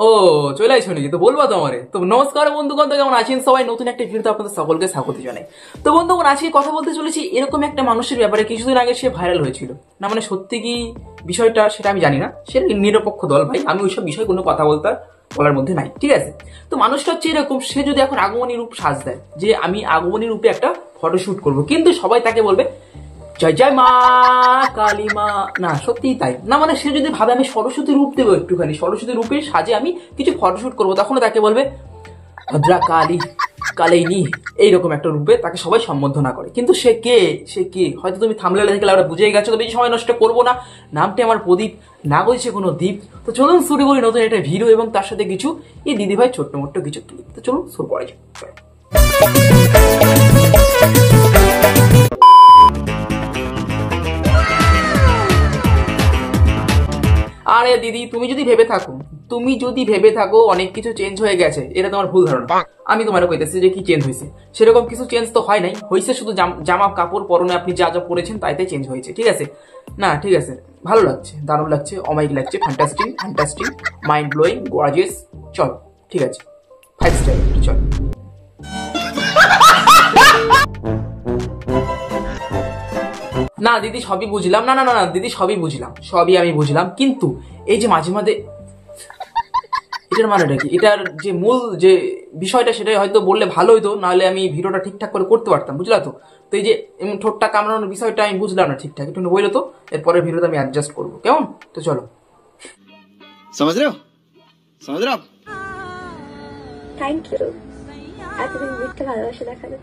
ও চলে আইছো নাকি? তো বলবা তো আমারে। তো নমস্কার বন্ধুগণ, তো কেমন আছেন সবাই? নতুন একটা ভিডিওতে আপনাদের সকলকে স্বাগত জানাই। তো বন্ধুগণ, আজকে কথা বলতে চলেছি এরকম একটা মানুষের ব্যাপারে। কিছুদিন আগে সে ভাইরাল হয়েছিল না, মানে সত্যি কি বিষয়টা সেটা আমি জানি না, সেটা নিরপেক্ষ দল ভাই, আমি ওইসব বিষয়ে কোনো কথা বলার মধ্যে নাই, ঠিক আছে? তো মানুষটা হচ্ছে এরকম, সে যদি এখন আগমনী রূপ সাজ দেয় যে আমি আগমনী রূপে একটা ফটোশুট করবো, কিন্তু সবাই তাকে বলবে জয় জয় মা কালী মা। না সত্যিই তাই না, মানে সে যদি ভাবে আমি সরস্বতী রূপ দেবো, একটুখানি সরস্বতী রূপের সাজে আমি কিছু ফটোশুট করবো, তখন তাকে বলবে ভদ্রা কালী কালেইনি, এইরকম একটা রূপে তাকে সবাই সম্বোধনা করে। কিন্তু সে কে হয়তো তুমি থাম্বনেল দেখলে আমরা বুঝেই গেছো। তো বেশি সময় নষ্ট করবো না, নামটি আমার প্রদীপ, না বলছে কোনো দ্বীপ। তো চলুন শুরু করি নতুন একটা ভিডিও এবং তার সাথে কিছু এই দিদিভাই ছোট্ট মোট্ট কিছু ক্লিপ। তো চলুন শুরু করা যাক। আরে দিদি, তুমি যদি ভেবে থাকো অনেক কিছু চেঞ্জ হয়ে গেছে, এটা তোমার ভুল ধারণা। আমি তোমার কইতেছি যে কি চেঞ্জ হয়েছে, সেরকম কিছু চেঞ্জ তো হয় নাই, হয়েছে শুধু জামা কাপড় পরনে আপনি যা যা পরেছেন তাইতে চেঞ্জ হয়েছে, ঠিক আছে? না ঠিক আছে, ভালো লাগছে, দারুণ লাগছে, অমাইক লাগছে, ফ্যান্টাস্টিক, মাইন্ড ব্লোয়িং, গর্জিয়াস। চল ঠিক আছে, 5 স্টার চল। না দিদি সবই বুঝলাম, না দিদি সবই বুঝলাম, সবই আমি বুঝলাম, কিন্তু এই যে মাঝে মাঝে এটার মানেটা কি, এটার যে মূল যে বিষয়টা সেটা হয়তো বললে ভালো হইতো, নাহলে আমি ভিডিওটা ঠিকঠাক করে করতে পারতাম, বুঝলা তো? তো এই যে ঠোঁটটা কামড়ানোর বিষয়টা আমি বুঝলাম না ঠিকঠাক, একটু বললো তো, এরপরে ভিডিওতে আমি অ্যাডজাস্ট করবো, কেমন? তো চলো। समझ रहे हो থ্যাংক ইউ, এতদিন মিথ্যে ভালোবাসা দেখালে।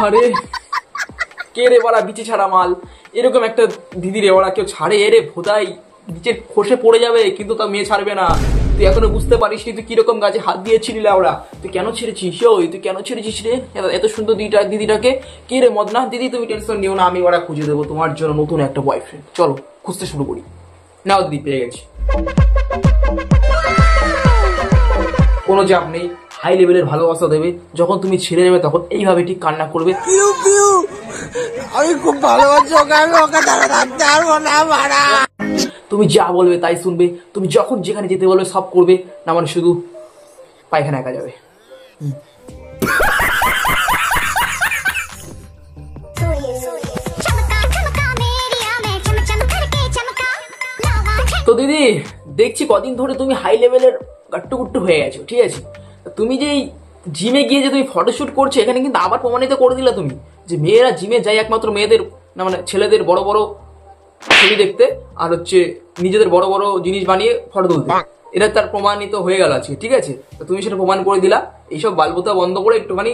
আরে কে রে বলা বিচে ছাড়া মাল, এরকম একটা দিদি রে ওরা কেউ ছাড়ে? এরে ভোদাই নিচে খসে পড়ে যাবে, কিন্তু তা মেয়ে ছাড়বে না। তুই এখনো বুঝতে পারিস নি তুই কিরকম গাছে হাত দিয়েছিলি ওরা, তুই কেন ছেড়েছিস? তুই কেন ছেড়েছিস রে এত সুন্দর দিদিটাকে? কে রে মদনা? দিদি তুমি টেনশন নিও না, আমি ওরা খুঁজে দেবো তোমার জন্য নতুন একটা বয়ফ্রেন্ড। চলো খুঁজতে শুরু করি। নাও দিদি, পেয়ে গেছি, কোনো চাপ নেই, হাই লেভেলের ভালোবাসা দেবে। যখন তুমি ছেড়ে যাবে তখন এইভাবে ঠিক কান্না করবে, আমি খুব ভালোবাসি ওকে, আমি ওকে ছাড়া থাকতে পারবো না মারা। তুমি যা বলবে তাই শুনবে, তুমি যখন যেখানে যেতে বলবে সব করবে, না মানে শুধু পায়খানা একা যাবে। তো দিদি দেখছি কদিন ধরে তুমি হাই লেভেলের গাট্টুগুট্টু হয়ে গেছো, ঠিক আছে? তুমি যে জিমে গিয়ে যে তুমি ফটোশুট করছো, এখানে কিন্তু আবার প্রমাণিত করে দিলা তুমি যে মেয়েরা জিমে যায় একমাত্র মেয়েদের, না মানে ছেলেদের বড় বড় ছবি দেখতে, আর হচ্ছে নিজেদের বড় বড় জিনিস বানিয়ে ফটো তুলতে। এটা তার প্রমাণিত হয়ে গেল আজকে, ঠিক আছে? তো তুমি সেটা প্রমাণ করে দিলা। এইসব বালবোতা বন্ধ করে একটুখানি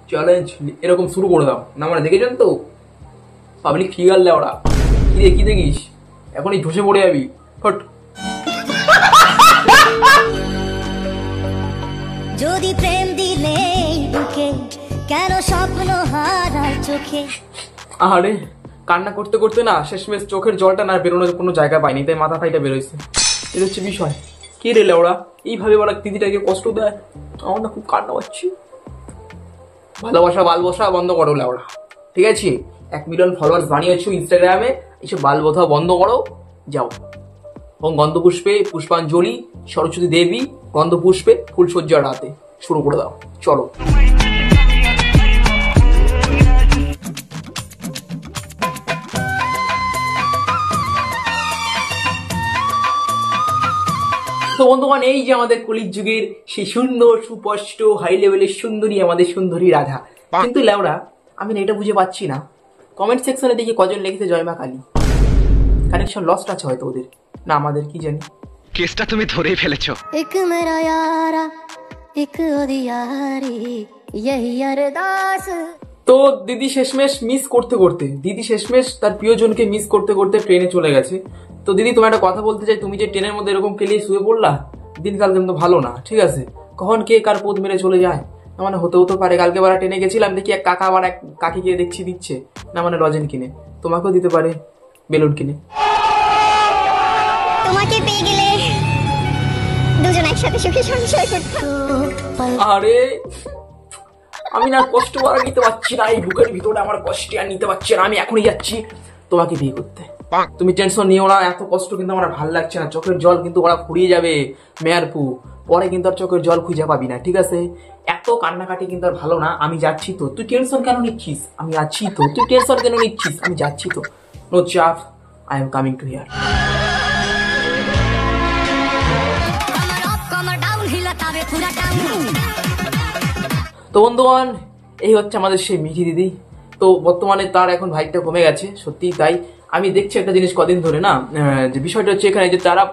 চ্যালেঞ্জ এরকম শুরু করে দাও, না মানে দেখেছেন তো পাবলিক ফিগার লেওড়া, কি দেখিস? এখনই ধসে পড়ে যাবি, ফট। যদি প্রেম দিলে বুকে, কেন স্বপ্ন হারায় চোখে। আরে কান্না করতে করতে না শেষমেশ চোখের জলটা না বেরোনোর কোনো জায়গা পাইনি, তাই মাথা ফাইটা বেরোইছে। এটা হচ্ছে বিষয়। কে রে লেওড়া এইভাবে ওরা দিদিটাকে কষ্ট দেয়? আমার না খুব কান্না পাচ্ছি। ভালোবাসা বন্ধ করো লেওড়া, ঠিক আছে? 1 মিলিয়ন ফলোয়ার্স বানিয়েছো ইনস্টাগ্রামে, এইসব বালবোথা বন্ধ করো, যাও। এবং গন্ধপুষ্পে পুষ্পাঞ্জলি, সরস্বতী দেবী গন্ধপুষ্পে ফুলসজ্জা রাতে শুরু করে দাও, চলো। তো বন্ধুগণ, এই যে আমাদের কলির যুগের সেই সুন্দর সুস্পষ্ট হাই লেভেলের সুন্দরী, আমাদের সুন্দরী রাধা। কিন্তু লেওড়া আমি না এটা বুঝে পাচ্ছি না, কমেন্ট সেকশনে দেখি কজন লিখেছে জয় মা কালী। কানেকশন লস্ট আছে হয়তো ওদের, না আমাদের, কি জানি। কেসটা তুমি ধরেই ফেলেছো। এক মেরা ইয়ারা, এক ওদি ইয়ারি, यही अरदास। তো দিদি শেষমেশ তার প্রিয়জনকে মিস করতে করতে ট্রেনে চলে গেছে। তো দিদি তোমার একটা কথা বলতে চাই, তুমি যে ট্রেনের মধ্যে এরকম কেলিয়ে শুয়ে পড়লা, দিনকাল কিন্তু ভালো না, ঠিক আছে? কখন কে কার পোদ মেরে চলে যায়, না মানে হতে পারে। কালকে বেলা ট্রেনে গেছিলাম, দেখি এক কাকা আবার এক কাকিকে দেখছি দিচ্ছে, না মানে লজেন কিনে, তোমাকেও দিতে পারে বেলুন কিনে। তোমাকে পেয়ে গেলে দুজন একসাথে সুখে সংসার করতাম। আরে আমি না কষ্ট আর নিতে পারছি না, এই বুকের ভিতরে আমার কষ্ট আর নিতে পারছি না, আমি এখনই যাচ্ছি তোমাকে বিয়ে করতে। তুমি টেনশন নিও না, এত কষ্ট কিন্তু আমার ভালো লাগছে না, চোখের জল কিন্তু ওরা ফুরিয়ে যাবে মেয়ারপু, পরে কিন্তু আর চোখের জল খুঁজে পাবি না, ঠিক আছে? এত কান্নাকাটি কিন্তু আর ভালো না, আমি যাচ্ছি তো, তুই টেনশন কেন নিচ্ছিস? আমি আছি তো, তুই টেনশন কেন নিচ্ছিস? আমি যাচ্ছি তো, নো চাপ, I am coming to here. তো বন্ধুগণ, এই হচ্ছে আমাদের সেই মিঠি দিদি। তো বর্তমানে তার এখন ভাইটা কমে গেছে, সত্যি তাই। আমি দেখছি একটা জিনিস কদিন ধরে না, যে বিষয়টা হচ্ছে এখানে যে তারা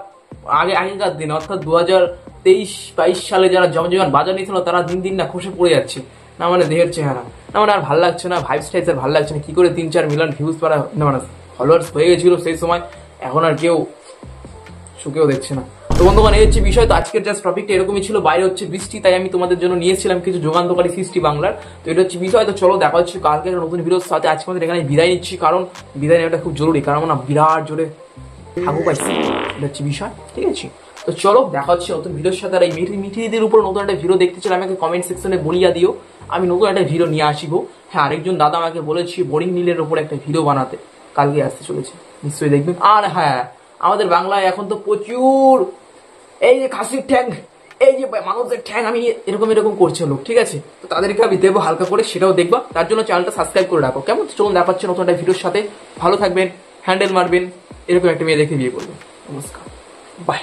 আগেকার দিনে অর্থাৎ 2023-22 সালে যারা জমজমান বাজার নিয়েছিল তারা দিন দিন না খসে পড়ে যাচ্ছে, না মানে দেহের চেহারা, না মানে আর ভালো লাগছে না, ভাইব স্টাইলস আর ভালো লাগছে না। কি করে 3-4 মিলিয়ন ভিউজ পারা না মানে ফলোয়ার্স হয়ে গেছিল সেই সময়, এখন আর কেউ সুখেও দেখছে না। তো বন্ধুগণ, এই হচ্ছে বিষয়। তো আজকের জাস্ট টপিকটা এরকমই ছিল, বাইরে হচ্ছে বৃষ্টি, তাই আমি তোমাদের জন্য নিয়েছিলাম কিছু যুগান্তকারী সৃষ্টি বাংলার। তো এটা হচ্ছে বিষয়। তো চলো দেখা হচ্ছে কালকে একটা নতুন ভিডিওর সাথে। আজকে আমাদের এখানে বিদায় নিচ্ছি, কারণ বিদায় নেওয়াটা খুব জরুরি, কারণ না বিরাট জোরে ঠাকুর পাইছি, এটা হচ্ছে বিষয়, ঠিক আছে? তো চলো দেখা হচ্ছে নতুন ভিডিওর সাথে। আর এই মিঠিদিদের উপর নতুন একটা ভিডিও দেখতে চাইলে আমাকে কমেন্ট সেকশনে বলিয়া দিও, আমি নতুন একটা ভিডিও নিয়ে আসিবো। হ্যাঁ, আরেকজন দাদা আমাকে বলেছি বোরিং নীলের উপর একটা ভিডিও বানাতে, কালকে আসতে চলেছে, নিশ্চয়ই দেখবেন। আর হ্যাঁ, আমাদের বাংলায় এখন তো প্রচুর এই যে খাসির ঠ্যাং, এই যে মানুষের ঠ্যাং আমি এরকম এরকম করছে লোক, ঠিক আছে? তো তাদেরকে আমি দেবো হালকা করে, সেটাও দেখবা, তার জন্য চ্যানেলটা সাবস্ক্রাইব করে রাখো, কেমন? চলুন দেখা হচ্ছে নতুন একটা ভিডিওর সাথে। ভালো থাকবেন, হ্যান্ডেল মারবেন, এরকম একটা মেয়ে দেখে বিয়ে করবেন। নমস্কার, বাই।